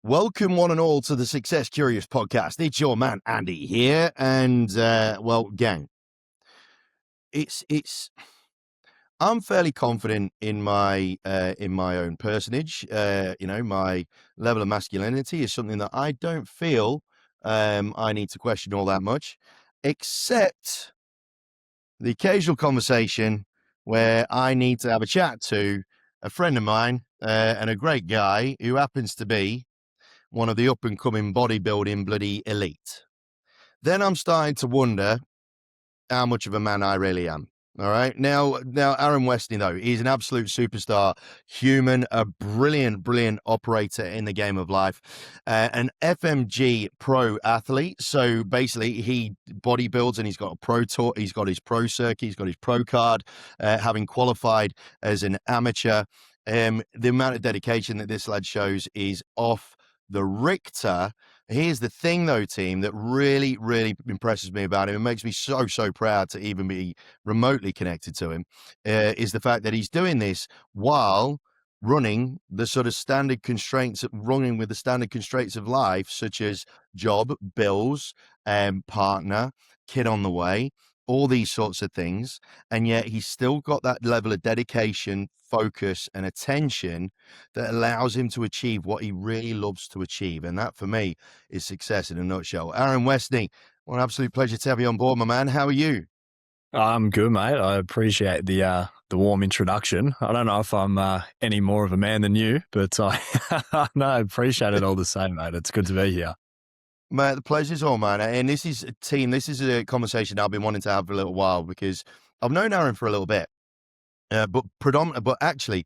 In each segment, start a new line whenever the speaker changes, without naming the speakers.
Welcome one and all to the Success Curious podcast. It's your man Andy here, and gang, I'm fairly confident in my own personage. My level of masculinity is something that I don't feel I need to question all that much, except the occasional conversation where I need to have a chat to a friend of mine and a great guy who happens to be one of the up-and-coming bodybuilding bloody elite. Then I'm starting to wonder how much of a man I really am. All right. Now, Aaron Westney, though, he's an absolute superstar human, a brilliant operator in the game of life, an FMG pro athlete. So basically, he bodybuilds and he's got a pro tour. He's got his pro circuit. He's got his pro card, having qualified as an amateur. The amount of dedication that this lad shows is off the Richter. Here's the thing, though, team, that really impresses me about him and makes me so proud to even be remotely connected to him, is the fact that he's doing this while running the sort of standard constraints of life, such as job, bills, partner, kid on the way, all these sorts of things. And yet he's still got that level of dedication, focus, and attention that allows him to achieve what he really loves to achieve. And that, for me, is success in a nutshell. Aaron Westney, what an absolute pleasure to have you on board, my man. How are you?
I'm good, mate. I appreciate the warm introduction. I don't know if I'm any more of a man than you, but I appreciate it all the same, mate. It's good to be here.
Mate, the pleasure's all mine. And this is a conversation I've been wanting to have for a little while, because I've known Aaron for a little bit, but actually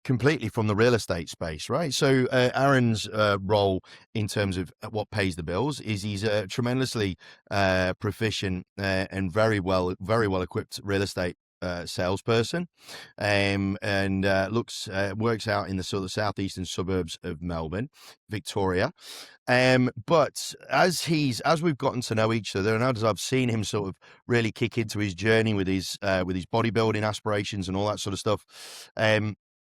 completely from the real estate space, right? So Aaron's role in terms of what pays the bills is he's a tremendously proficient and very well equipped real estate salesperson, and works out in the sort of southeastern suburbs of Melbourne, Victoria. But as we've gotten to know each other, and as I've seen him sort of really kick into his journey with his bodybuilding aspirations and all that sort of stuff,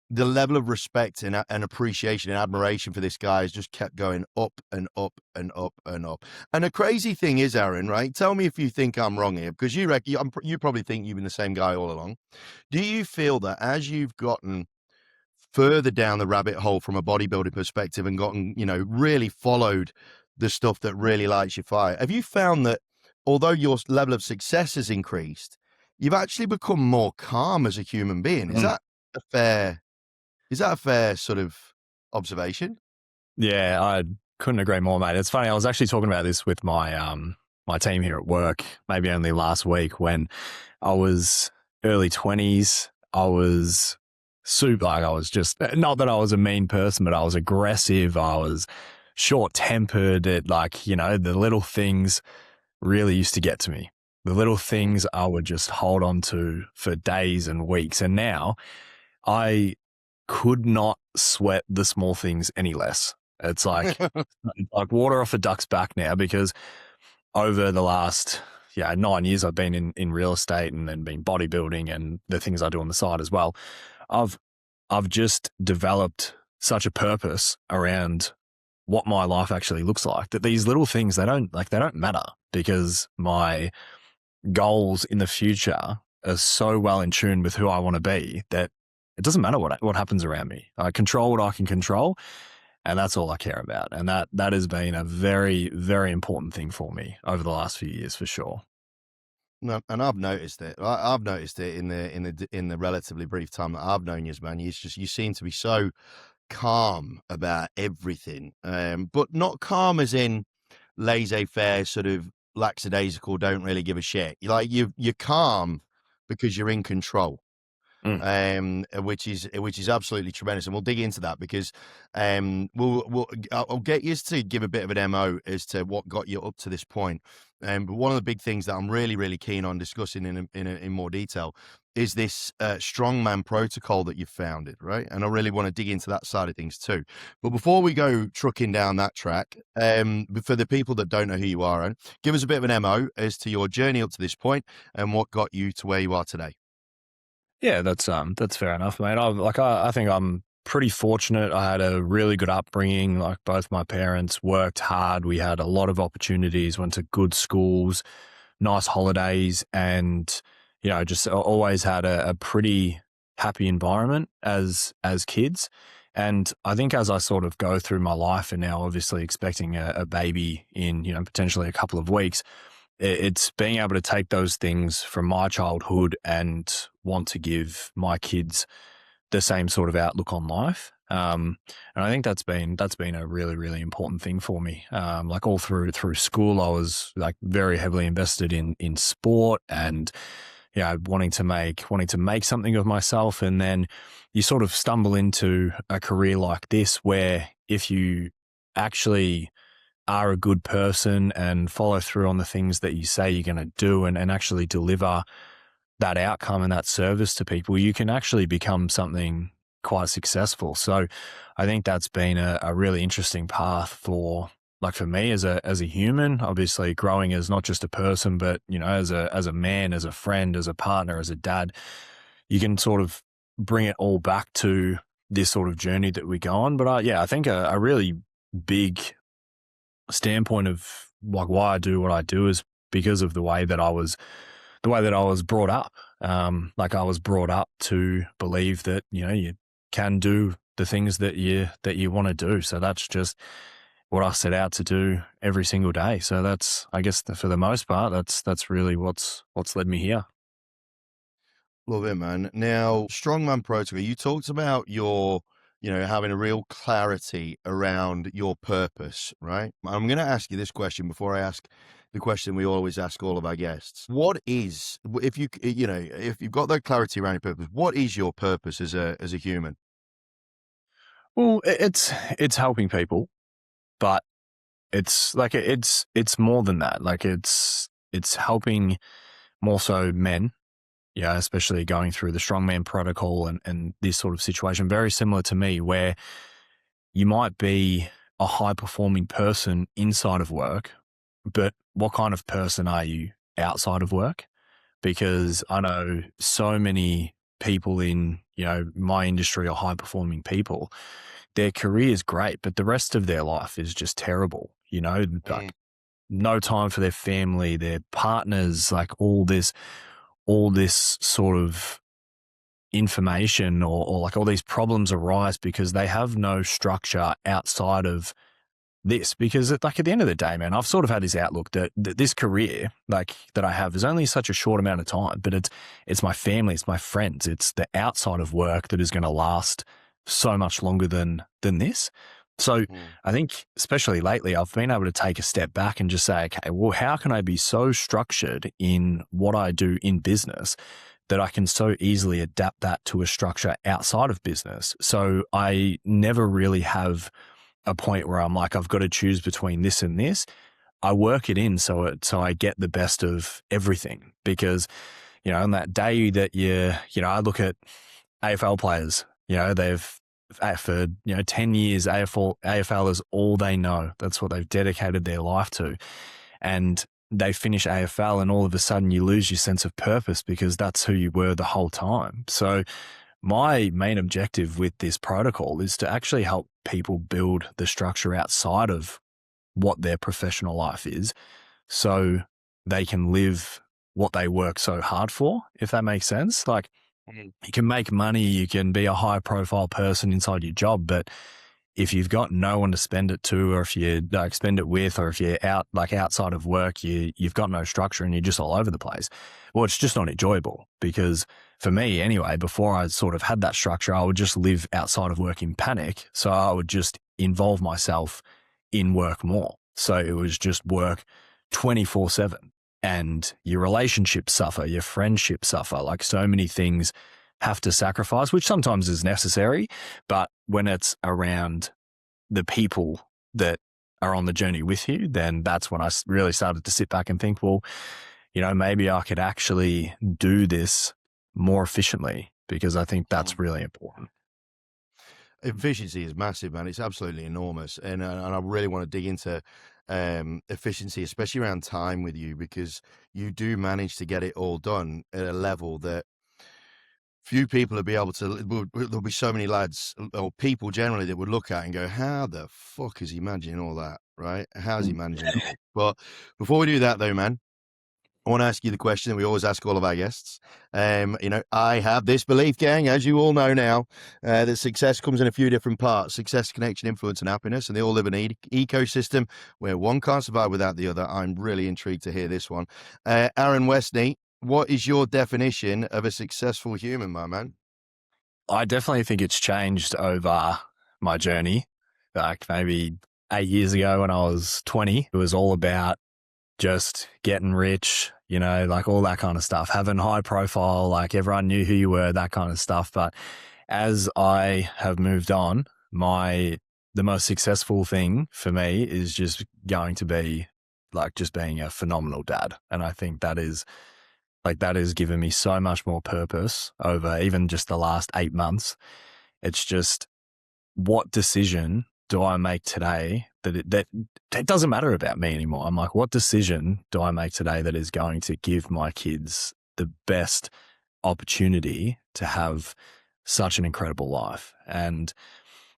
the level of respect and appreciation and admiration for this guy has just kept going up and up and up and up. And the crazy thing is, Aaron, right? Tell me if you think I'm wrong here, because you probably think you've been the same guy all along. Do you feel that as you've gotten further down the rabbit hole from a bodybuilding perspective and gotten, really followed the stuff that really lights your fire, have you found that although your level of success has increased, you've actually become more calm as a human being? Is that a fair sort of observation?
Yeah, I couldn't agree more, mate. It's funny. I was actually talking about this with my my team here at work, maybe only last week, when I was early 20s. I was I was just, not that I was a mean person, but I was aggressive. I was short-tempered. The little things really used to get to me. The little things I would just hold on to for days and weeks. And now I could not sweat the small things any less. It's like water off a duck's back now, because over the last 9 years I've been in real estate and then been bodybuilding and the things I do on the side as well. I've just developed such a purpose around what my life actually looks like, that these little things, they don't matter, because my goals in the future are so well in tune with who I want to be that it doesn't matter what happens around me. I control what I can control, and that's all I care about. And that has been a very important thing for me over the last few years, for sure.
No, and I've noticed it. I've noticed it in the relatively brief time that I've known you, man. You seem to be so calm about everything, but not calm as in laissez-faire, sort of lackadaisical, don't really give a shit. You're calm because you're in control. Which is absolutely tremendous, and we'll dig into that, because I'll get you to give a bit of an MO as to what got you up to this point. But one of the big things that I'm really keen on discussing in more detail is this strongman protocol that you've founded, right? And I really want to dig into that side of things too. But before we go trucking down that track, for the people that don't know who you are, Aaron, give us a bit of an MO as to your journey up to this point and what got you to where you are today.
Yeah, that's fair enough, mate. I think I'm pretty fortunate. I had a really good upbringing. Like both my parents worked hard. We had a lot of opportunities, went to good schools, nice holidays, and just always had a pretty happy environment as kids. And I think as I sort of go through my life, and now obviously expecting a baby in potentially a couple of weeks, it's being able to take those things from my childhood and want to give my kids the same sort of outlook on life. And I think that's been a really, really important thing for me. Like all through school, I was like very heavily invested in sport and wanting to make something of myself. And then you sort of stumble into a career like this where if you actually are a good person and follow through on the things that you say you're going to do and actually deliver that outcome and that service to people, you can actually become something quite successful. So I think that's been a really interesting path for me as a human, obviously growing as not just a person, but as a man, as a friend, as a partner, as a dad. You can sort of bring it all back to this sort of journey that we go on. But I think a really big standpoint of like why I do what I do is because of the way that I was brought up. Like I was brought up to believe that you can do the things that you want to do. So that's just what I set out to do every single day. So that's, I guess, for the most part, that's really what's led me here.
Love it, man. Now, strongman protocol, you talked about your, having a real clarity around your purpose, right? I'm going to ask you this question before I ask the question we always ask all of our guests. What is, if if you've got that clarity around your purpose, what is your purpose as a human?
Well, it's helping people, but it's more than that. Like it's helping more so men. Yeah, especially going through the strongman protocol and this sort of situation, very similar to me, where you might be a high performing person inside of work, but what kind of person are you outside of work? Because I know so many people in, my industry are high performing people. Their career is great, but the rest of their life is just terrible,
Mm,
like no time for their family, their partners, like all this sort of information or like all these problems arise because they have no structure outside of this. Because like at the end of the day, man, I've sort of had this outlook that this career like that I have is only such a short amount of time, but it's my family, it's my friends, it's the outside of work that is going to last so much longer than this. So
mm,
I think especially lately, I've been able to take a step back and just say, okay, well, how can I be so structured in what I do in business that I can so easily adapt that to a structure outside of business? So I never really have a point where I'm like, I've got to choose between this and this. I work it in so I get the best of everything. Because on that day that I look at AFL players, they've for 10 years AFL is all they know. That's what they've dedicated their life to. And they finish AFL and all of a sudden you lose your sense of purpose because that's who you were the whole time. So my main objective with this protocol is to actually help people build the structure outside of what their professional life is so they can live what they work so hard for, if that makes sense. Like
mm.
you can make money, you can be a high profile person inside your job, but if you've got no one to spend it to, or if you like spend it with, or if you're outside of work, you've got no structure and you're just all over the place. Well, it's just not enjoyable. Because for me anyway, before I sort of had that structure, I would just live outside of work in panic. So I would just involve myself in work more. So it was just work 24/7, and your relationships suffer, your friendships suffer. Like so many things have to sacrifice, which sometimes is necessary. But when it's around the people that are on the journey with you, then that's when I really started to sit back and think, well, maybe I could actually do this more efficiently, because I think
Mm.
that's really important.
Efficiency is massive, man. It's absolutely enormous, and I really want to dig into efficiency, especially around time with you, because you do manage to get it all done at a level that few people will be able to. There'll be so many lads or people generally that would look at and go, "How the fuck is he managing all that? Right? How's he managing it all?" But before we do that, though, man, I want to ask you the question that we always ask all of our guests. I have this belief, gang, as you all know now, that success comes in a few different parts: success, connection, influence, and happiness. And they all live in an ecosystem where one can't survive without the other. I'm really intrigued to hear this one. Aaron Westney, what is your definition of a successful human, my man?
I definitely think it's changed over my journey. Like maybe 8 years ago when I was 20, it was all about just getting rich, like all that kind of stuff, having high profile, like everyone knew who you were, that kind of stuff. But as I have moved on, the most successful thing for me is just going to be like just being a phenomenal dad. And I think that has given me so much more purpose over even just the last 8 months. It's just, what decision do I make today that it doesn't matter about me anymore? I'm like, what decision do I make today that is going to give my kids the best opportunity to have such an incredible life? And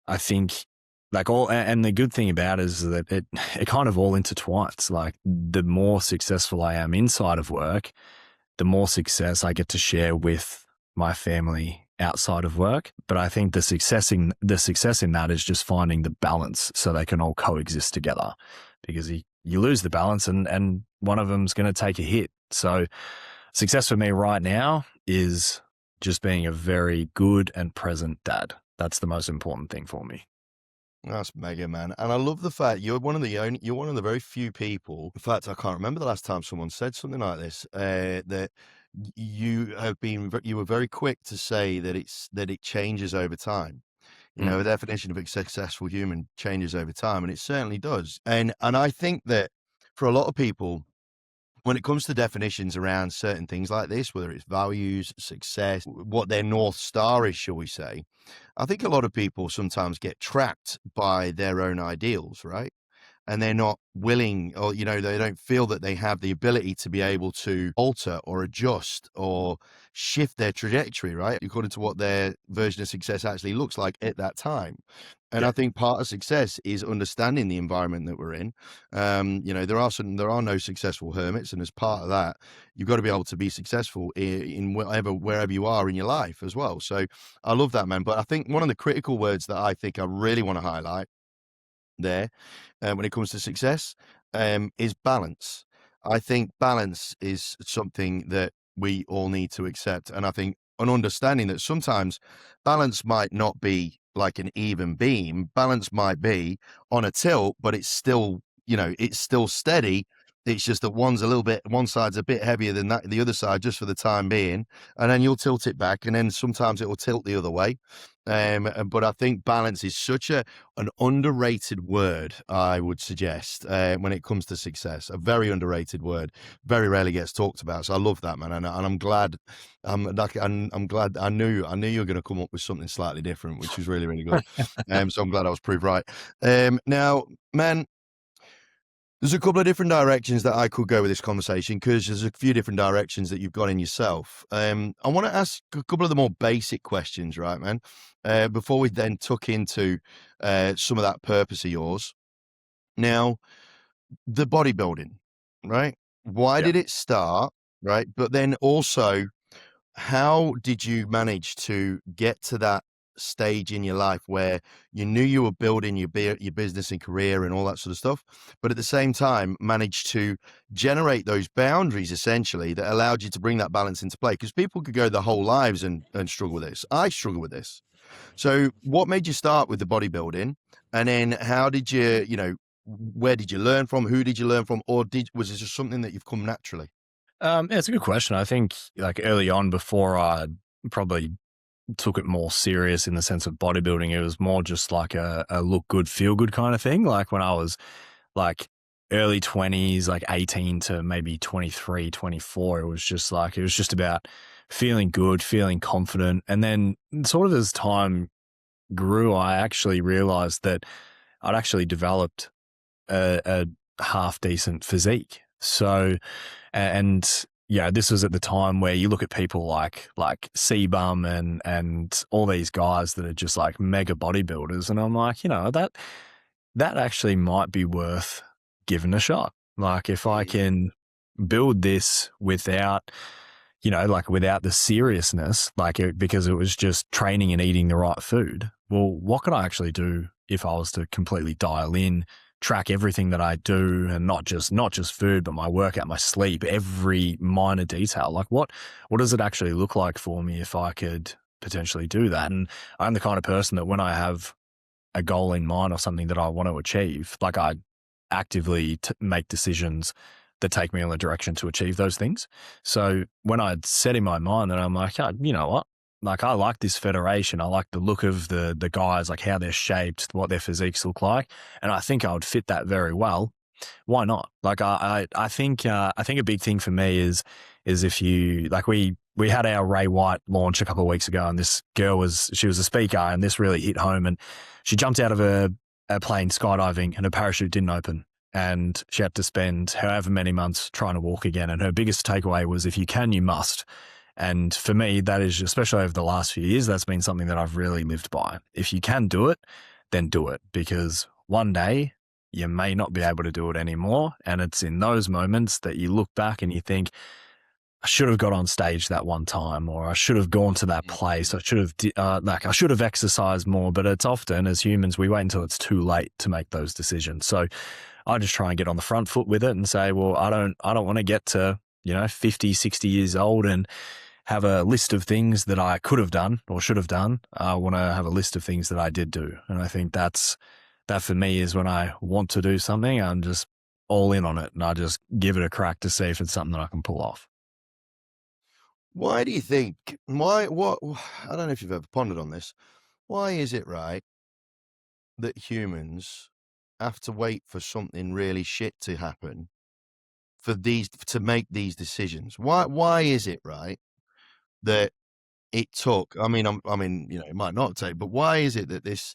I think and the good thing about it is that it kind of all intertwines. Like the more successful I am inside of work, the more success I get to share with my family outside of work. But I think the success in that is just finding the balance so they can all coexist together, because you lose the balance and one of them's going to take a hit. So success for me right now is just being a very good and present dad. That's the most important thing for me.
That's mega, man. And I love the fact you're one of the very few people. In fact, I can't remember the last time someone said something like this, that you were very quick to say that it changes over time. The definition of a successful human changes over time, and it certainly does. And I think that for a lot of people, when it comes to definitions around certain things like this, whether it's values, success, what their North Star is, shall we say, I think a lot of people sometimes get trapped by their own ideals, right? And they're not willing, or, they don't feel that they have the ability to be able to alter or adjust or shift their trajectory, right? According to what their version of success actually looks like at that time. And
Yeah.
I think part of success is understanding the environment that we're in. There are no successful hermits. And as part of that, you've got to be able to be successful in wherever you are in your life as well. So I love that, man. But I think one of the critical words that I think I really want to highlight there when it comes to success is balance. I think balance is something that we all need to accept. And I think an understanding that sometimes balance might not be like an even beam. Balance might be on a tilt, but it's still, it's still steady. It's just that one side's a bit heavier than the other side, just for the time being. And then you'll tilt it back, and then sometimes it will tilt the other way. But I think balance is such an underrated word, I would suggest, when it comes to success. A very underrated word, very rarely gets talked about. So I love that, man, and I'm glad. I'm glad. I knew you were going to come up with something slightly different, which was really, really good. So I'm glad I was proved right. Now, man, there's a couple of different directions that I could go with this conversation, because there's a few different directions that you've got in yourself. I want to ask a couple of the more basic questions, right, man? Before we then tuck into some of that purpose of yours. Now, the bodybuilding, right? Why
Yeah.
did it start, right? But then also, how did you manage to get to that stage in your life where you knew you were building your business and career and all that sort of stuff, but at the same time managed to generate those boundaries essentially that allowed you to bring that balance into play? Because people could go their whole lives and struggle with this. I struggle with this. So what made you start with the bodybuilding? And then how did where did you learn from? Who did you learn from? Or was it just something that you've come naturally?
Yeah, it's a good question. I think like early on, before I probably took it more serious in the sense of bodybuilding, it was more just like a look good, feel good kind of thing. Like when I was like early 20s, like 18 to maybe 23, 24, it was just about feeling good, feeling confident. And then sort of as time grew, I actually realized that I'd actually developed a half decent physique. So, and yeah, this was at the time where you look at people like C-Bum and all these guys that are just like mega bodybuilders, and I'm like, that actually might be worth giving a shot. Like if I
Mm,
can build this without, like without the seriousness, because it was just training and eating the right food. Well, what could I actually do if I was to completely dial in, track everything that I do, and not just food, but my workout, my sleep, every minor detail? Like what does it actually look like for me if I could potentially do that? And I'm the kind of person that when I have a goal in mind or something that I want to achieve, like I actively make decisions that take me in the direction to achieve those things. So when I'd set in my mind that I'm like, oh, you know what? Like I like this federation. I like the look of the guys, like how they're shaped, what their physiques look like. And I think I would fit that very well. Why not? Like I think a big thing for me is if you like we had our Ray White launch a couple of weeks ago, and this girl she was a speaker, and this really hit home. And she jumped out of a plane skydiving, and her parachute didn't open, and she had to spend however many months trying to walk again. And her biggest takeaway was, if you can, you must. And for me, that is, especially over the last few years, that's been something that I've really lived by. If you can do it, then do it, because one day you may not be able to do it anymore. And it's in those moments that you look back and you think, I should have got on stage that one time, or I should have gone to that place. I should have, I should have exercised more. But it's often, as humans, we wait until it's too late to make those decisions. So I just try and get on the front foot with it and say, well, I don't want to get to, 50, 60 years old and have a list of things that I could have done or should have done. I want to have a list of things that I did do. And I think that for me is when I want to do something, I'm just all in on it, and I just give it a crack to see if it's something that I can pull off.
why do you think? Why? What? I don't know if you've ever pondered on this. Why is it right that humans have to wait for something really shit to happen to make these decisions? Why is it right that it took? It might not take, but why is it that this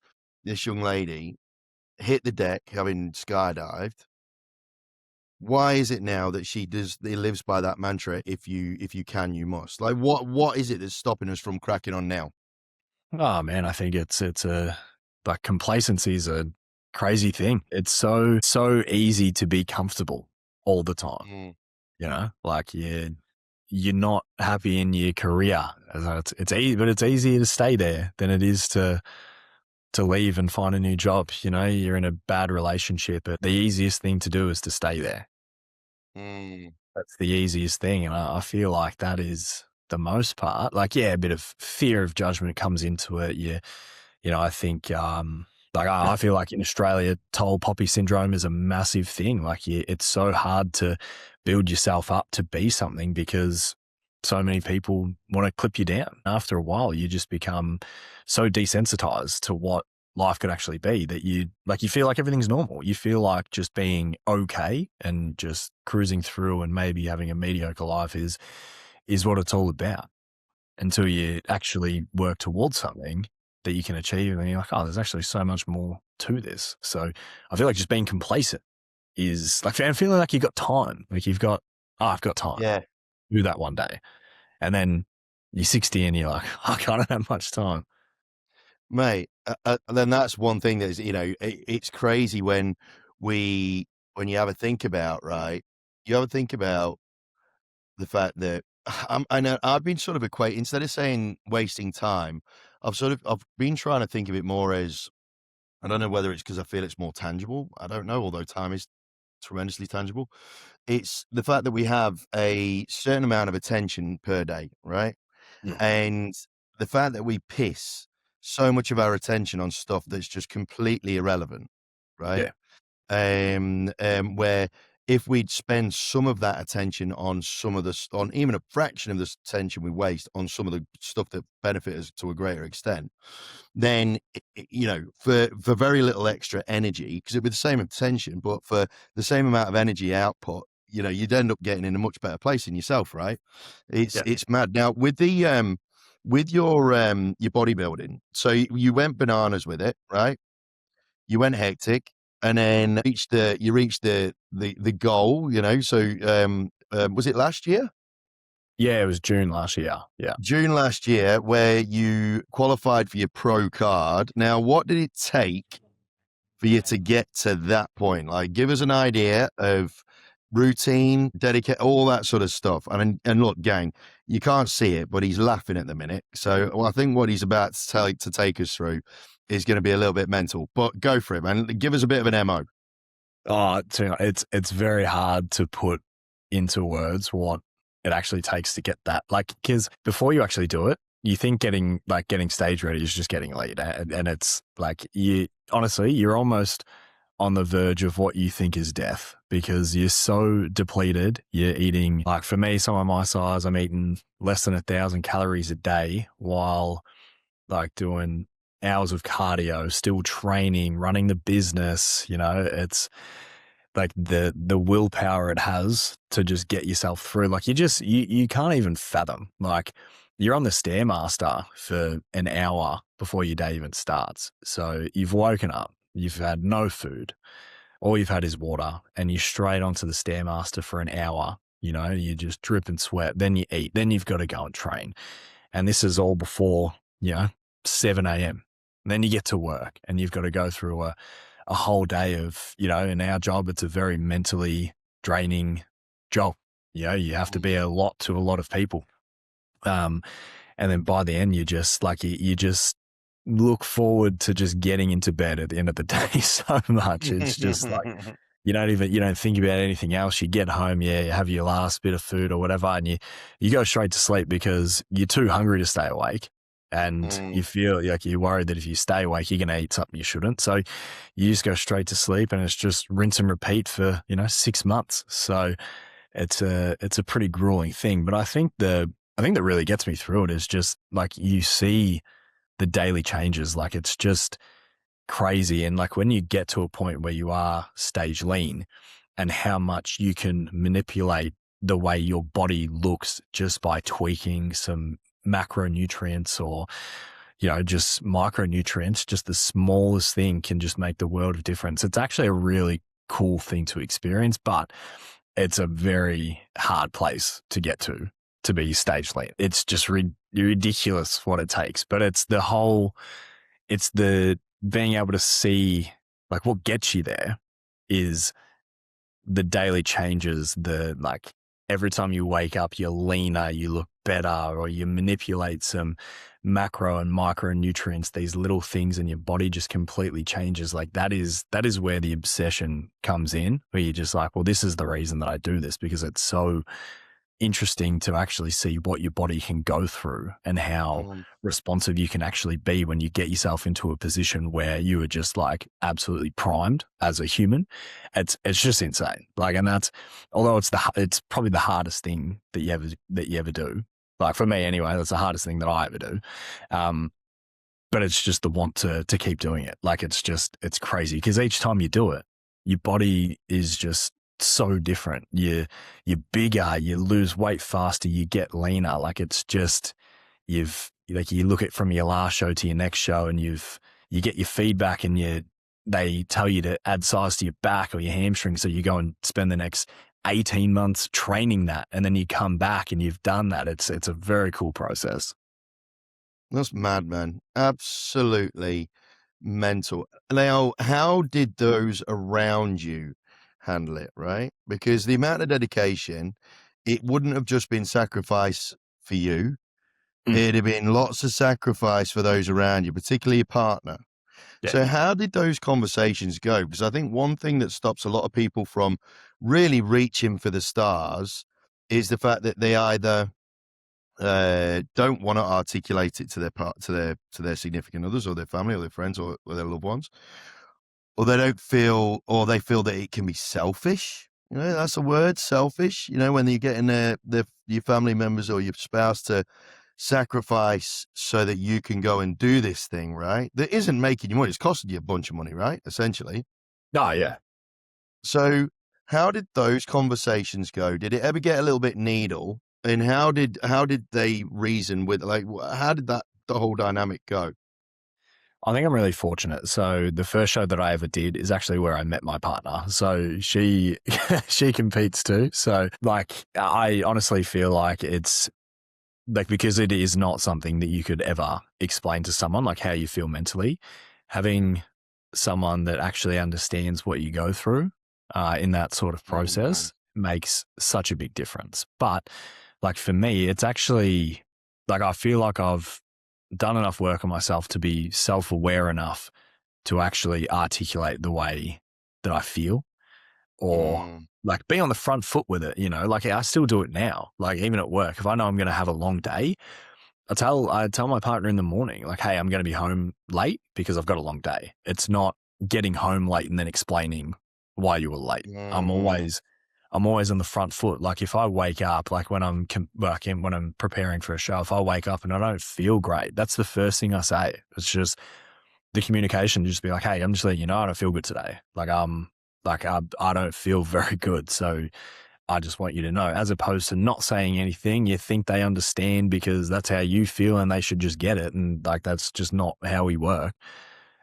young lady hit the deck having skydived? Why is it now that she lives by that mantra? If you can, you must. Like, what is it that's stopping us from cracking on now?
Oh man, I think it's a like complacency is a crazy thing. It's so easy to be comfortable all the time.
Mm,
Like you're not happy in your career. It's easy, but it's easier to stay there than it is to leave and find a new job. You're in a bad relationship, but the easiest thing to do is to stay there.
mm,
That's the easiest thing. And I feel like that is the most part. Like, yeah, a bit of fear of judgment comes into it. I think, like I feel like in Australia, tall poppy syndrome is a massive thing. Like it's so hard to build yourself up to be something because so many people want to clip you down. After a while, you just become so desensitized to what life could actually be that you feel like everything's normal. You feel like just being okay and just cruising through and maybe having a mediocre life is what it's all about, until you actually work towards something that you can achieve. And you're like, oh, there's actually so much more to this. So I feel like just being complacent is like, and feeling like you've got time. Like I've got time.
yeah,
Do that one day. And then you're 60 and you're like, oh, I don't have much time.
mate. Then that's one thing that is, it's crazy when you have a think about, right. You have a think about the fact that I know I've been sort of equate instead of saying wasting time, I've been trying to think of it more as, I don't know whether it's because I feel it's more tangible. I don't know, although time is tremendously tangible. It's the fact that we have a certain amount of attention per day, right?
Yeah.
And the fact that we piss so much of our attention on stuff that's just completely irrelevant, right?
Yeah.
Where if we'd spend some of that attention on on even a fraction of the attention we waste on some of the stuff that benefit us to a greater extent, then for very little extra energy, because it'd be the same attention, but for the same amount of energy output, you'd end up getting in a much better place in yourself, right?
Yeah.
It's mad. Now with the with your bodybuilding, so you went bananas with it, right? You went hectic, and then you reached the goal. So was it last year?
Yeah, it was June last year. Yeah.
June last year, where you qualified for your pro card. Now, what did it take for you to get to that point? Like, give us an idea of routine, dedicate, all that sort of stuff. And look, gang, you can't see it, but he's laughing at the minute. So I think what he's about to take us through is going to be a little bit mental. But go for it, man. Give us a bit of an MO.
Oh, it's very hard to put into words what it actually takes to get that. Like, because before you actually do it, you think getting stage ready is just getting lead, and it's like you're almost on the verge of what you think is death because you're so depleted. You're eating, like for me, someone my size, I'm eating less than 1,000 calories a day while like doing hours of cardio, still training, running the business. It's like the willpower it has to just get yourself through. Like you can't even fathom. Like you're on the Stairmaster for an hour before your day even starts. So you've woken up, you've had no food, all you've had is water, and you're straight onto the Stairmaster for an hour. You just drip and sweat. Then you eat. Then you've got to go and train. And this is all before 7 a.m. Then you get to work and you've got to go through a whole day of, in our job, it's a very mentally draining job. You have to be a lot to a lot of people. And then by the end, you just like, you just look forward to just getting into bed at the end of the day so much. It's just like, you don't think about anything else. You get home, you have your last bit of food or whatever, and you go straight to sleep because you're too hungry to stay awake. And you feel like you're worried that if you stay awake, you're going to eat something you shouldn't. So you just go straight to sleep, and it's just rinse and repeat for, 6 months. So it's a pretty grueling thing. But I think that really gets me through it is just like you see the daily changes. Like it's just crazy. And like when you get to a point where you are stage lean and how much you can manipulate the way your body looks just by tweaking some macronutrients or, just micronutrients, just the smallest thing can just make the world of difference. It's actually a really cool thing to experience, but it's a very hard place to get to be stage lean. It's just ridiculous what it takes, but it's the being able to see like what gets you there is the daily changes, like every time you wake up, you're leaner, you look better, or you manipulate some macro and micronutrients, these little things, and your body just completely changes. Like that is where the obsession comes in, where you're just like, well, this is the reason that I do this, because it's so interesting to actually see what your body can go through and how responsive you can actually be when you get yourself into a position where you are just like absolutely primed as a human. It's just insane. Like, and that's, although it's probably the hardest thing that you ever do. Like for me anyway, that's the hardest thing that I ever do. But it's just the want to keep doing it. Like it's crazy because each time you do it, your body is just so different. You're bigger, you lose weight faster, you get leaner. Like it's just, you look at from your last show to your next show and you get your feedback and they tell you to add size to your back or your hamstring. So you go and spend the next 18 months training that. And then you come back and you've done that. It's a very cool process.
That's mad, man. Absolutely mental. Now, how did those around you handle it, right? Because the amount of dedication, it wouldn't have just been sacrifice for you. It'd have been lots of sacrifice for those around you, particularly your partner.
Yeah.
So how did those conversations go? Because I think one thing that stops a lot of people from really reaching for the stars is the fact that they either don't want to articulate it to their significant others or their family or their friends or their loved ones, or they feel that it can be selfish. That's a word, selfish. When you're getting your family members or your spouse to sacrifice so that you can go and do this thing, right? That isn't making you money. It's costing you a bunch of money, right? Essentially.
Oh, yeah.
So how did those conversations go? Did it ever get a little bit needle? And how did they reason with, like, how did the whole dynamic go?
I think I'm really fortunate. So the first show that I ever did is actually where I met my partner. So she she competes too. So like I honestly feel like it's like, because it is not something that you could ever explain to someone, like how you feel mentally, having someone that actually understands what you go through in that sort of
Man.
process makes such a big difference. But like for me, it's actually like I feel like I've done enough work on myself to be self-aware enough to actually articulate the way that I feel, or
Mm.
like be on the front foot with it, you know, like I still do it now. Like even at work, if I know I'm going to have a long day, I tell my partner in the morning, like, hey, I'm going to be home late because I've got a long day. It's not getting home late and then explaining why you were late.
Mm.
I'm always on the front foot. Like if I wake up, like when when I'm preparing for a show, if I wake up and I don't feel great, that's the first thing I say. It's just the communication, just be like, hey, I'm just letting you know I don't feel good today. I don't feel very good. So I just want you to know, as opposed to not saying anything. You think they understand because that's how you feel and they should just get it. And like, that's just not how we work.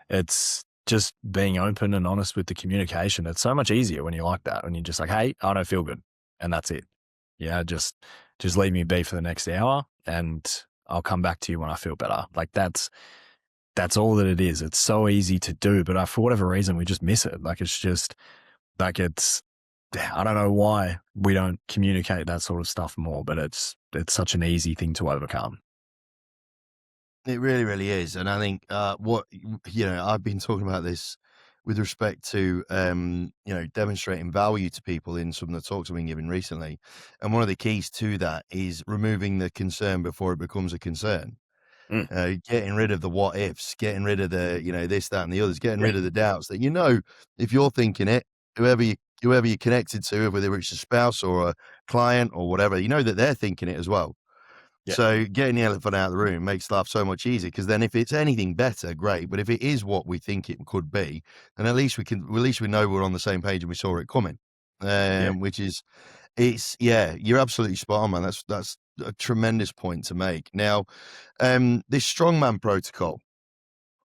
It's just being open and honest with the communication. It's so much easier when you're like that, when you're just like, hey, I don't feel good. And that's it. Yeah. Just leave me be for the next hour and I'll come back to you when I feel better. Like that's all that it is. It's so easy to do, but for whatever reason, we just miss it. Like, it's just like, I don't know why we don't communicate that sort of stuff more, but it's such an easy thing to overcome.
It really, really is. And I think I've been talking about this with respect to demonstrating value to people in some of the talks I've been giving recently. And one of the keys to that is removing the concern before it becomes a concern.
Mm.
Getting rid of the what ifs, getting rid of the, this, that, and the others, getting
Yeah.
rid of the doubts that, if you're thinking it, whoever you're connected to, whether it's a spouse or a client or whatever, you know that they're thinking it as well.
Yeah.
So getting the elephant out of the room makes life so much easier, because then if it's anything better, great. But if it is what we think it could be, then at least we know we're on the same page and we saw it coming.
Yeah.
Which is, you're absolutely spot on, man. That's a tremendous point to make. Now, this strongman protocol,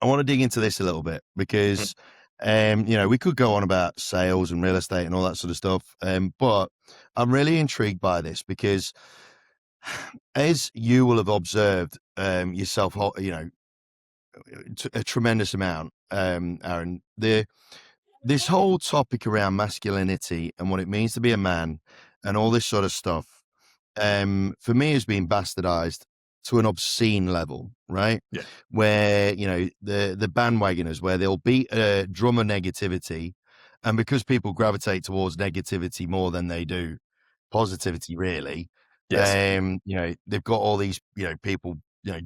I want to dig into this a little bit
Mm.
because, we could go on about sales and real estate and all that sort of stuff. But I'm really intrigued by this because, as you will have observed yourself, a tremendous amount, Aaron, this whole topic around masculinity and what it means to be a man and all this sort of stuff, for me, has been bastardized to an obscene level, right?
Yeah.
Where, the bandwagoners, where they'll beat a drum of negativity, and because people gravitate towards negativity more than they do positivity, really,
Yes.
they've got all these, people,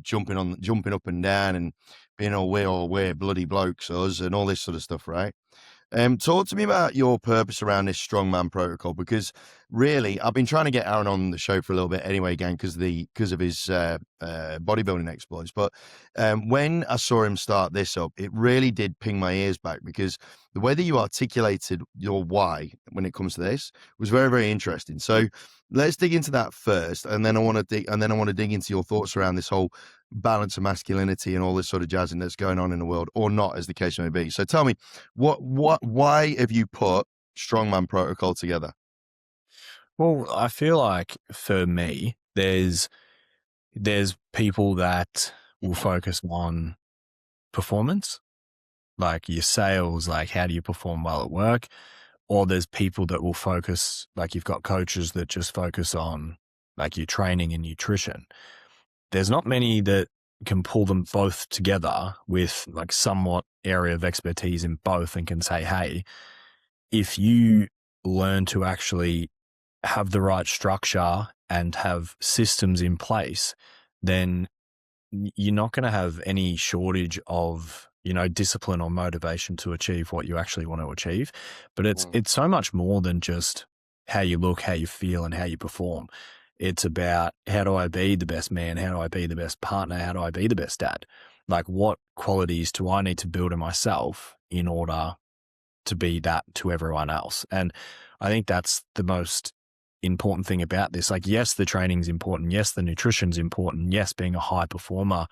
jumping up and down and being we're bloody blokes, us, and all this sort of stuff, right? Talk to me about your purpose around this strongman protocol, because really, I've been trying to get Aaron on the show for a little bit anyway, again, because of his bodybuilding exploits. But when I saw him start this up, it really did ping my ears back, because the way that you articulated your why when it comes to this was very, very interesting. So let's dig into that first, and then I want to dig into your thoughts around this whole balance of masculinity and all this sort of jazzing that's going on in the world, or not, as the case may be. So tell me, why have you put strongman protocol together?
Well, I feel like for me, there's people that will focus on performance, like your sales, like how do you perform well at work? Or there's people that will focus, like you've got coaches that just focus on like your training and nutrition. There's not many that can pull them both together with like somewhat area of expertise in both and can say, hey, if you learn to actually have the right structure and have systems in place, then you're not going to have any shortage of, discipline or motivation to achieve what you actually want to achieve. But it's so much more than just how you look, how you feel, and how you perform. It's about, how do I be the best man? How do I be the best partner? How do I be the best dad? Like, what qualities do I need to build in myself in order to be that to everyone else? And I think that's the most important thing about this. Like, yes, the training's important. Yes, the nutrition's important. Yes, being a high performer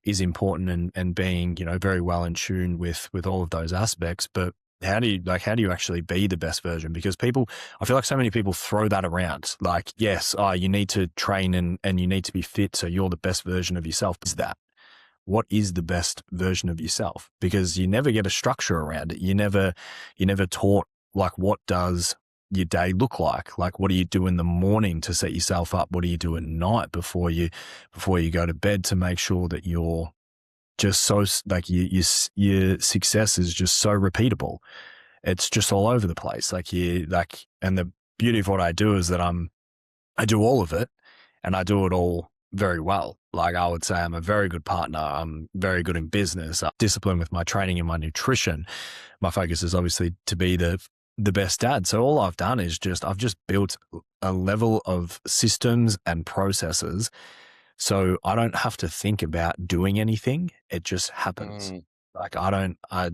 is important, and being, very well in tune with all of those aspects. But how do you actually be the best version? Because I feel like so many people throw that around. Like, yes, you need to train and you need to be fit so you're the best version of yourself. Is that what is the best version of yourself? Because you never get a structure around it. You never taught, like, what does your day look like? Like, what do you do in the morning to set yourself up? What do you do at night before you go to bed to make sure that you're just so, like, your success is just so repeatable? It's just all over the place. And the beauty of what I do is that I do all of it, and I do it all very well. Like, I would say I'm a very good partner. I'm very good in business. I'm disciplined with my training and my nutrition. My focus is obviously to be the best dad. So all I've done is I've just built a level of systems and processes, so I don't have to think about doing anything. It just happens.
Mm.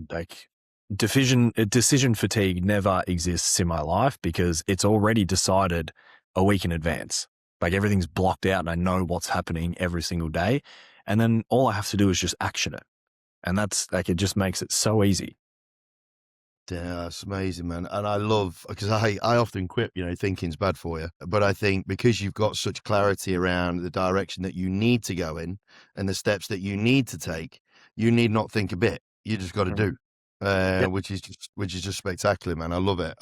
Like, decision fatigue never exists in my life because it's already decided a week in advance. Like, everything's blocked out and I know what's happening every single day. And then all I have to do is just action it. And that's like, it just makes it so easy.
Yeah, that's amazing, man. And I love, because I often quip, thinking's bad for you. But I think because you've got such clarity around the direction that you need to go in and the steps that you need to take, you need not think a bit. You just got to do.
Yep.
Which is just spectacular, man. I love it.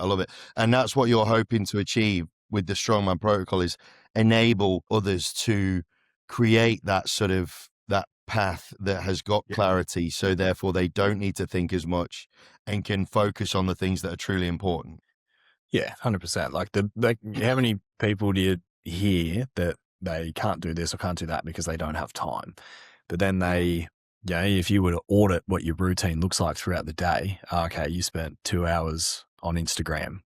And that's what you're hoping to achieve with the Strongman Protocol, is enable others to create that sort of that path that has got clarity, so therefore they don't need to think as much and can focus on the things that are truly important.
Yeah, 100%. How many people do you hear that they can't do this or can't do that because they don't have time? But then if you were to audit what your routine looks like throughout the day, okay, you spent 2 hours on Instagram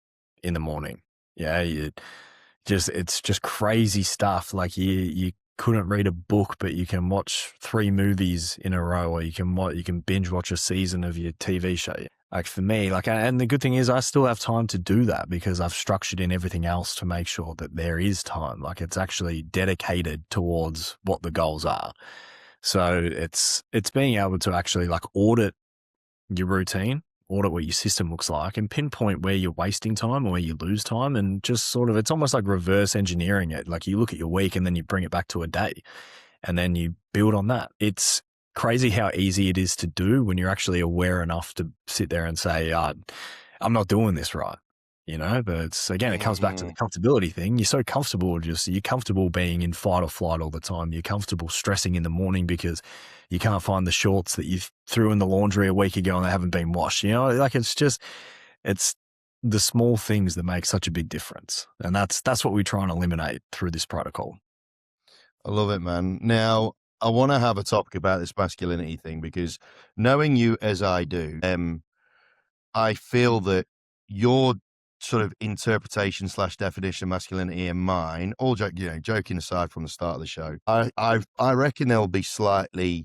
in the morning. Yeah, it's just crazy stuff. Like, you couldn't read a book, but you can watch 3 movies in a row, or you can binge watch a season of your TV show. Like, for me, and the good thing is I still have time to do that because I've structured in everything else to make sure that there is time. Like, it's actually dedicated towards what the goals are. So it's being able to actually, like, audit your routine, audit what your system looks like, and pinpoint where you're wasting time or where you lose time, and just sort of, it's almost like reverse engineering it. Like, you look at your week and then you bring it back to a day and then you build on that. It's crazy how easy it is to do when you're actually aware enough to sit there and say, I'm not doing this right. But it comes back to the comfortability thing. You're so comfortable, you're comfortable being in fight or flight all the time. You're comfortable stressing in the morning because you can't find the shorts that you threw in the laundry a week ago and they haven't been washed. It's the small things that make such a big difference. And that's what we try and eliminate through this protocol.
I love it, man. Now, I want to have a topic about this masculinity thing, because knowing you as I do, I feel that your sort of interpretation / definition of masculinity and mine, all joking aside from the start of the show, I reckon they'll be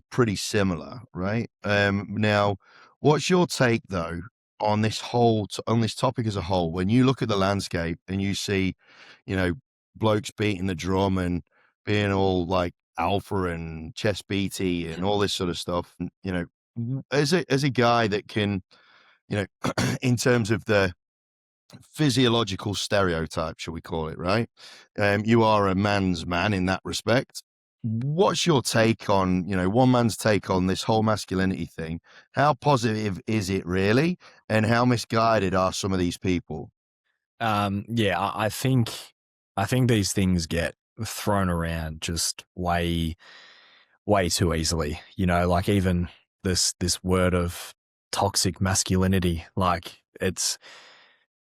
pretty similar, right? Now, what's your take though on this topic as a whole? When you look at the landscape and you see, blokes beating the drum and being all like alpha and chest beaty and all this sort of stuff, and, as a guy that can, in terms of the physiological stereotype, shall we call it, right? You are a man's man in that respect. What's your take on, one man's take on this whole masculinity thing? How positive is it really? And how misguided are some of these people?
I think these things get thrown around just way too easily. Like, even this word of toxic masculinity, like,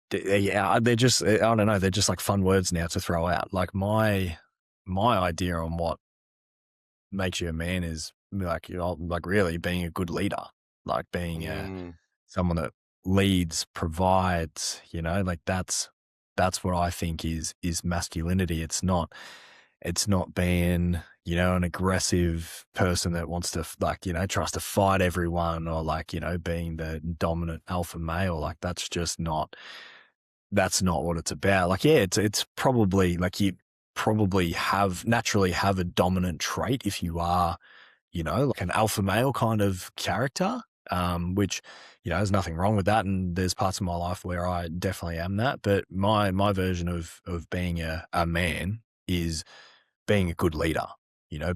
they're just, I don't know, they're just like fun words now to throw out. Like, my idea on what makes you a man is like, like really being a good leader, like being someone that leads, provides, like that's what I think is masculinity. It's not being, an aggressive person that wants to, like, tries to fight everyone, or like, being the dominant alpha male. Like, that's not what it's about. Like, yeah, it's probably like you naturally have a dominant trait if you are like an alpha male kind of character, which, there's nothing wrong with that. And there's parts of my life where I definitely am that. But my version of being a man is being a good leader,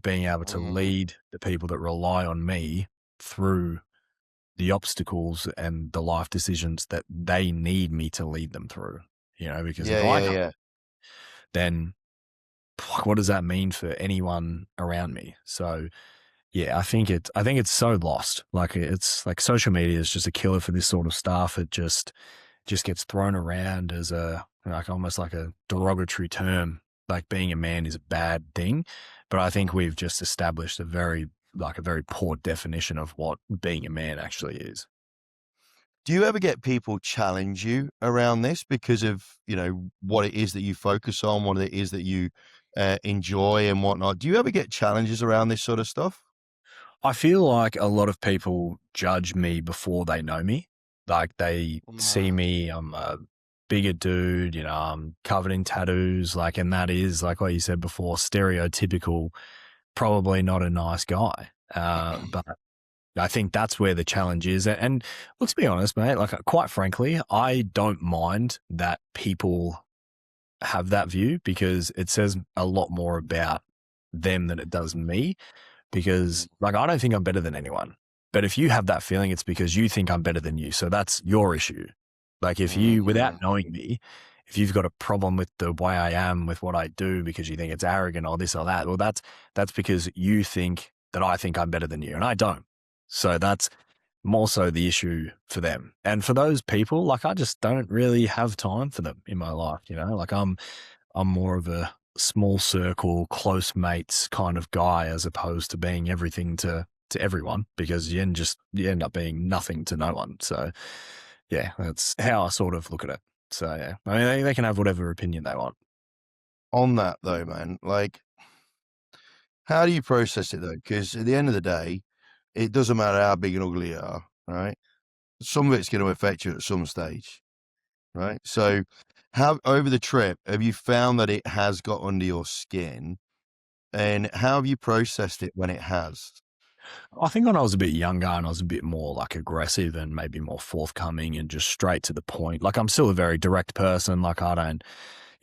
being able to
Mm,
lead the people that rely on me through the obstacles and the life decisions that they need me to lead them through, because if
yeah,
I
yeah,
can't,
yeah.
then what does that mean for anyone around me? So yeah, I think it's so lost. Like it's like social media is just a killer for this sort of stuff. It just gets thrown around as a like almost like a derogatory term. Like being a man is a bad thing, but I think we've just established a very poor definition of what being a man actually is.
Do you ever get people challenge you around this because of, what it is that you focus on, what it is that you enjoy and whatnot? Do you ever get challenges around this sort of stuff?
I feel like a lot of people judge me before they know me. Like they see
Mm,
me, I'm a bigger dude, I'm covered in tattoos, like, and that is like what you said before, stereotypical, probably not a nice guy. But I think that's where the challenge is. And let's be honest, mate, like quite frankly, I don't mind that people have that view because it says a lot more about them than it does me because like I don't think I'm better than anyone. But if you have that feeling, it's because you think I'm better than you. So that's your issue. Like if you, without
mhm.
knowing me, if you've got a problem with the way I am, with what I do, because you think it's arrogant or this or that, well, that's because you think that I think I'm better than you, and I don't. So that's more so the issue for them. And for those people, like I just don't really have time for them in my life. Like I'm more of a small circle, close mates kind of guy as opposed to being everything to everyone because you end up being nothing to no one. So yeah, that's how I sort of look at it. So yeah, I mean they can have whatever opinion they want.
On that though, man, like, how do you process it though? Because at the end of the day, it doesn't matter how big and ugly you are, right? Some of it's going to affect you at some stage, right? So, how over the trip have you found that it has got under your skin, and how have you processed it when it has?
I think when I was a bit younger and I was a bit more like aggressive and maybe more forthcoming and just straight to the point. Like I'm still a very direct person. Like I don't,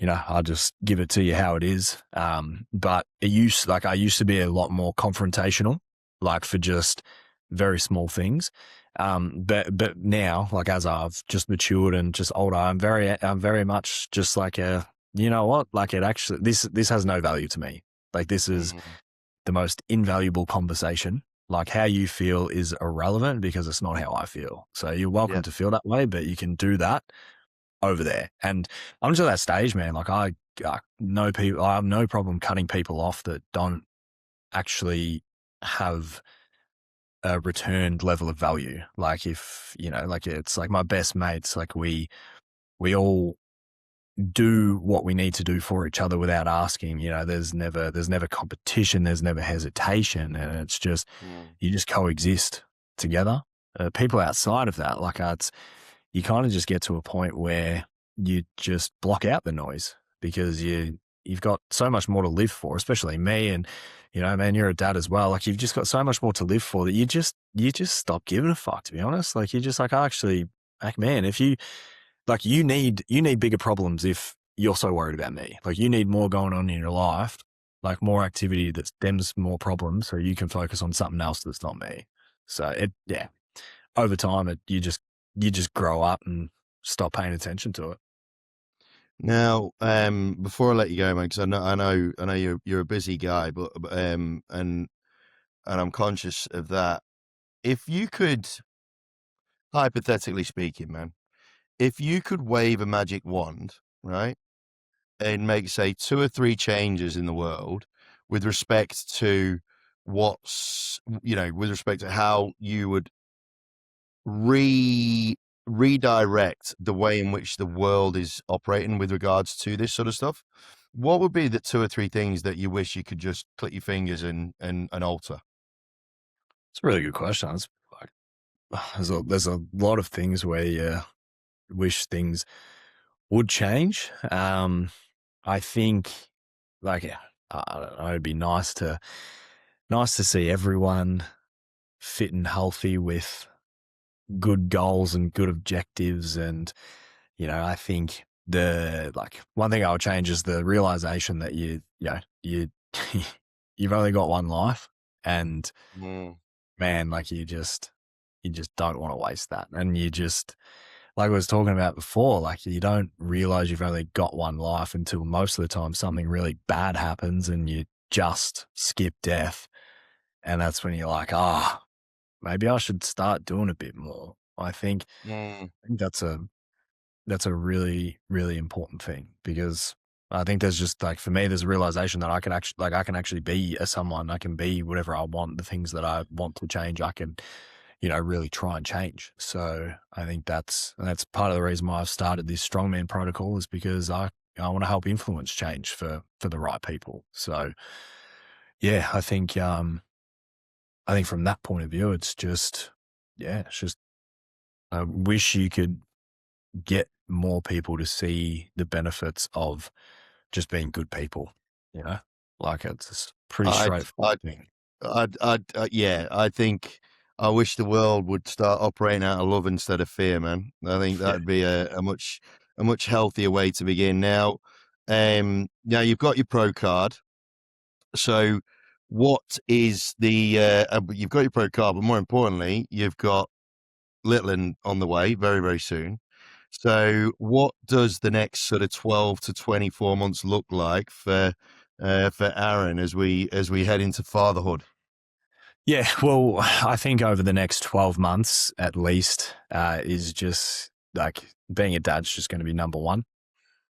I just give it to you how it is. But I used to be a lot more confrontational, like for just very small things. But now, like as I've just matured and just older, I'm very much just like you know what, like it actually, this has no value to me. Like this is
Mhm.
the most invaluable conversation. Like how you feel is irrelevant because it's not how I feel. So you're welcome
Yeah.
to feel that way, but you can do that over there. And I'm just at that stage, man. Like I know people, I have no problem cutting people off that don't actually have a returned level of value. Like if, like it's like my best mates, like we all do what we need to do for each other without asking. There's never competition, there's never hesitation, and it's just
Mm.
you just coexist together. People outside of that, like it's you kind of just get to a point where you just block out the noise because you've got so much more to live for, especially me and man, you're a dad as well. Like you've just got so much more to live for that you just stop giving a fuck, to be honest. Like you're just like, actually, like man, if you like you need bigger problems if you're so worried about me. Like you need more going on in your life, like more activity that stems more problems so you can focus on something else that's not me. So yeah, over time you just grow up and stop paying attention to it.
Now, before I let you go, man, because I know you're a busy guy, but and I'm conscious of that. If you could, hypothetically speaking, man, if you could wave a magic wand, right, and make, say, two or three changes in the world with respect to with respect to how you would re redirect the way in which the world is operating with regards to this sort of stuff, what would be the two or three things that you wish you could just click your fingers and alter?
It's a really good question. It's like there's a lot of things where you wish things would change. I think like yeah, I don't know, it'd be nice to nice to see everyone fit and healthy with good goals and good objectives. And, I think one thing I would change is the realization that you've only got one life, and
Mm,
man, like you just don't want to waste that. And you just, like I was talking about before, like you don't realize you've only got one life until most of the time something really bad happens and you just skip death. And that's when you're like, maybe I should start doing a bit more.
mm,
I think that's a really, really important thing, because I think there's just like, for me, there's a realization that I can actually be a someone. I can be whatever I want. The things that I want to change, I can, really try and change. So I think that's part of the reason why I've started this strongman protocol, is because I want to help influence change for the right people. So yeah, I think from that point of view, it's just I wish you could get more people to see the benefits of just being good people, you know? Like, it's a pretty
I'd,
straightforward
I'd,
thing.
yeah, I think I wish the world would start operating out of love instead of fear, man. I think
Yeah.
that'd be a much healthier way to begin. Now you've got your pro card. So, what is you've got your pro card, but more importantly, you've got Litland on the way very, very soon. So, what does the next sort of 12 to 24 months look like for Aaron as we head into fatherhood?
Yeah, well, I think over the next 12 months at least, is just like being a dad's just going to be number one.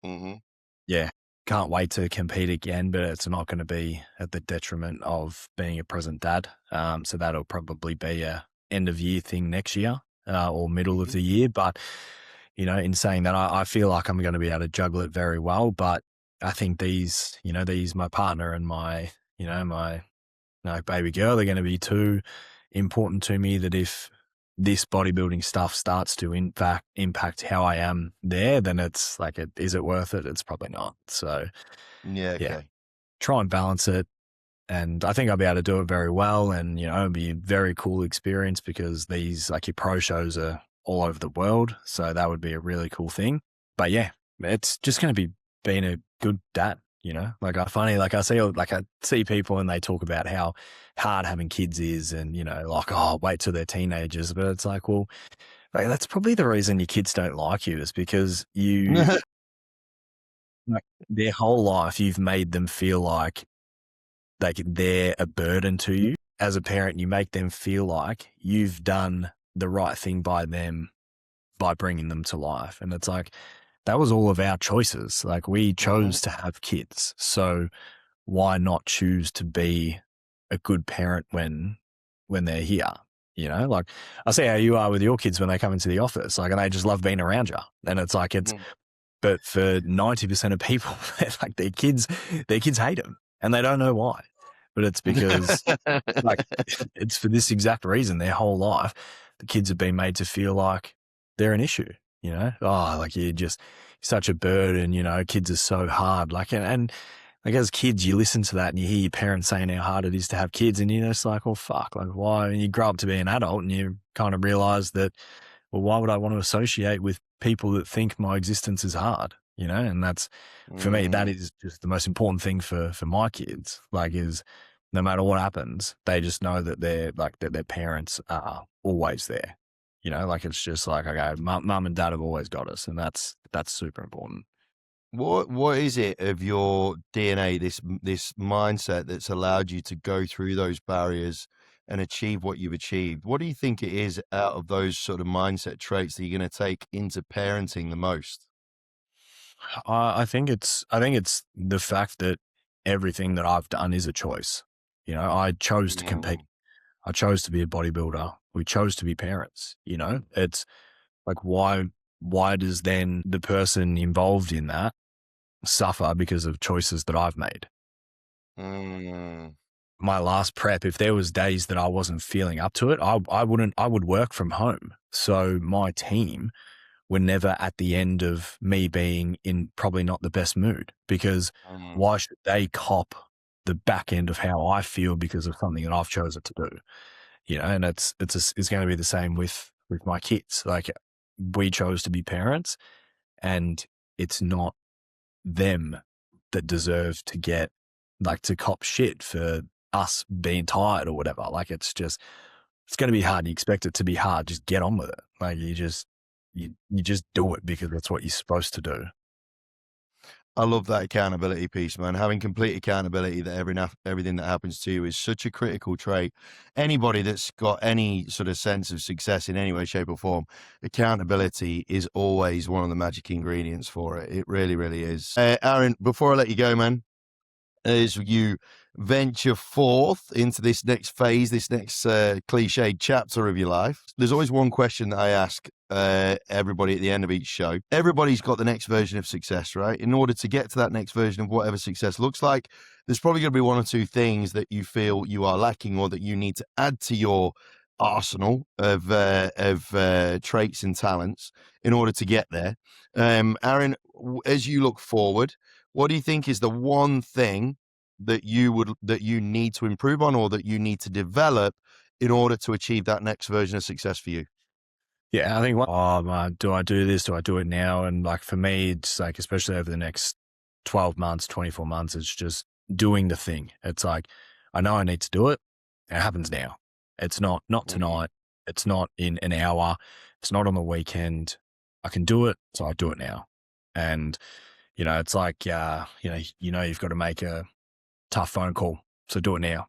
Mhm.
Yeah. Can't wait to compete again, but it's not going to be at the detriment of being a present dad. So that'll probably be a end of year thing next year, or middle of
Mhm.
the year. But, in saying that, I feel like I'm going to be able to juggle it very well. But I think my partner and my baby girl, they're going to be too important to me, that if this bodybuilding stuff starts to in fact impact how I am there, then it's like, is it worth it? It's probably not. So
Yeah,
yeah,
okay.
try and balance it. And I think I'll be able to do it very well. And, it'll be a very cool experience, because these, like, your pro shows are all over the world. So that would be a really cool thing. But yeah, it's just going to be being a good dad, like I see people and they talk about how hard having kids is, and, like, oh, wait till they're teenagers. But it's like that's probably the reason your kids don't like you, is because like, their whole life, you've made them feel like they're a burden to you. As a parent, you make them feel like you've done the right thing by them by bringing them to life. And it's like, that was all of our choices. Like, we
Mhm.
chose to have kids. So why not choose to be a good parent when they're here? Like, I see how you are with your kids when they come into the office, like, and they just love being around you. And it's like,
Mhm.
but for 90% of people, like, their kids hate them, and they don't know why. But it's because, like, it's for this exact reason. Their whole life, the kids have been made to feel like they're an issue, Oh, like, you're just such a burden, kids are so hard. Like, and like, as kids, you listen to that and you hear your parents saying how hard it is to have kids, and you're just like, well, fuck, like, why? And you grow up to be an adult and you kind of realize that, well, why would I want to associate with people that think my existence is hard? And that's, for me, that
Mm.
is just the most important thing for my kids. Like, is no matter what happens, they just know that their parents are always there. Like, it's just like, okay, mum and dad have always got us, and that's super important.
What is it of your DNA, this mindset that's allowed you to go through those barriers and achieve what you've achieved? What do you think it is out of those sort of mindset traits that you're gonna take into parenting the most?
I think it's the fact that everything that I've done is a choice. I chose to compete.
Mm,
I chose to be a bodybuilder. We chose to be parents. It's like, why does then the person involved in that suffer because of choices that I've made?
mm,
My last prep, if there was days that I wasn't feeling up to it, I would work from home. So my team were never at the end of me being in probably not the best mood, because
mm,
why should they cop the back end of how I feel because of something that I've chosen to do. And it's going to be the same with my kids. Like, we chose to be parents, and it's not them that deserve to get to cop shit for us being tired or whatever. Like, it's going to be hard. You expect it to be hard. Just get on with it. Like, you just do it because that's what you're supposed to do.
I love that accountability piece, man. Having complete accountability that everything that happens to you is such a critical trait. Anybody that's got any sort of sense of success in any way, shape, or form, accountability is always one of the magic ingredients for it. It really, really is. Aaron, before I let you go, man, as you venture forth into this next phase, this next cliched chapter of your life, there's always one question that I ask everybody at the end of each show. Everybody's got the next version of success, right? In order to get to that next version of whatever success looks like, there's probably going to be one or two things that you feel you are lacking or that you need to add to your arsenal of traits and talents in order to get there. Aaron, as you look forward, what do you think is the one thing that you need to improve on or that you need to develop in order to achieve that next version of success for you?
Yeah, I think, do I do this? Do I do it now? And for me, it's especially over the next 12 months, 24 months, it's just doing the thing. It's I know I need to do it. It happens now. It's not tonight. It's not in an hour. It's not on the weekend. I can do it. So I do it now. And, it's you've got to make a tough phone call. So do it now.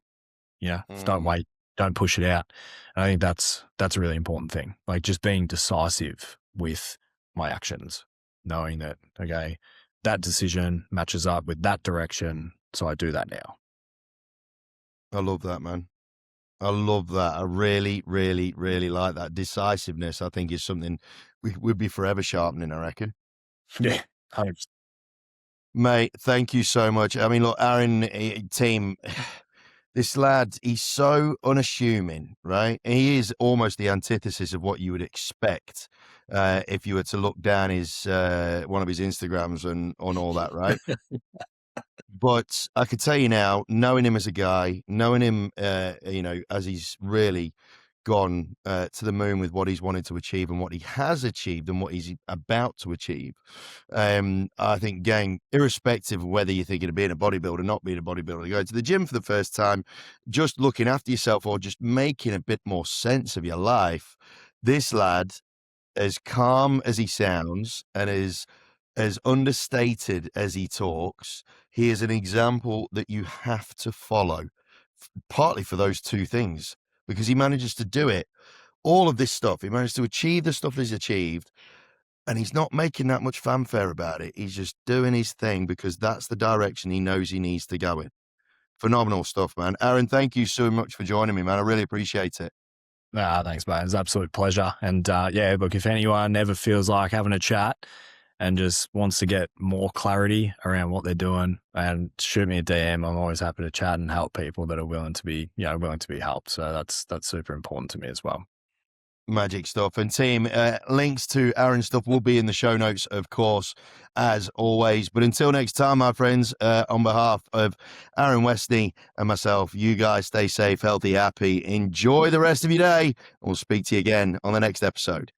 Don't wait. Don't push it out. And I think that's a really important thing. Just being decisive with my actions, knowing that, okay, that decision matches up with that direction. So I do that now.
I love that, man. I love that. I really, really, really like that. Decisiveness, I think, is something we'd be forever sharpening, I reckon.
Yeah, 100%.
Mate, thank you so much. I mean, look, Aaron, team, this lad, he's so unassuming, right? He is almost the antithesis of what you would expect if you were to look down his one of his Instagrams and on all that, right? But I could tell you now, knowing him as a guy, knowing him, as he's really gone to the moon with what he's wanted to achieve and what he has achieved and what he's about to achieve. I think, gang, irrespective of whether you're thinking of being a bodybuilder, not being a bodybuilder, going to the gym for the first time, just looking after yourself or just making a bit more sense of your life, this lad, as calm as he sounds and as understated as he talks, he is an example that you have to follow, partly for those two things, because he manages to do it. All of this stuff, he managed to achieve the stuff he's achieved, and he's not making that much fanfare about it. He's just doing his thing because that's the direction he knows he needs to go in. Phenomenal stuff, man. Aaron, thank you so much for joining me, man. I really appreciate it.
Thanks, mate. It's an absolute pleasure. And look, if anyone ever feels like having a chat and just wants to get more clarity around what they're doing, and shoot me a DM. I'm always happy to chat and help people that are willing to be helped. So that's super important to me as well.
Magic stuff. And team, links to Aaron's stuff will be in the show notes, of course, as always. But until next time, my friends, on behalf of Aaron Westney and myself, you guys stay safe, healthy, happy. Enjoy the rest of your day. We'll speak to you again on the next episode.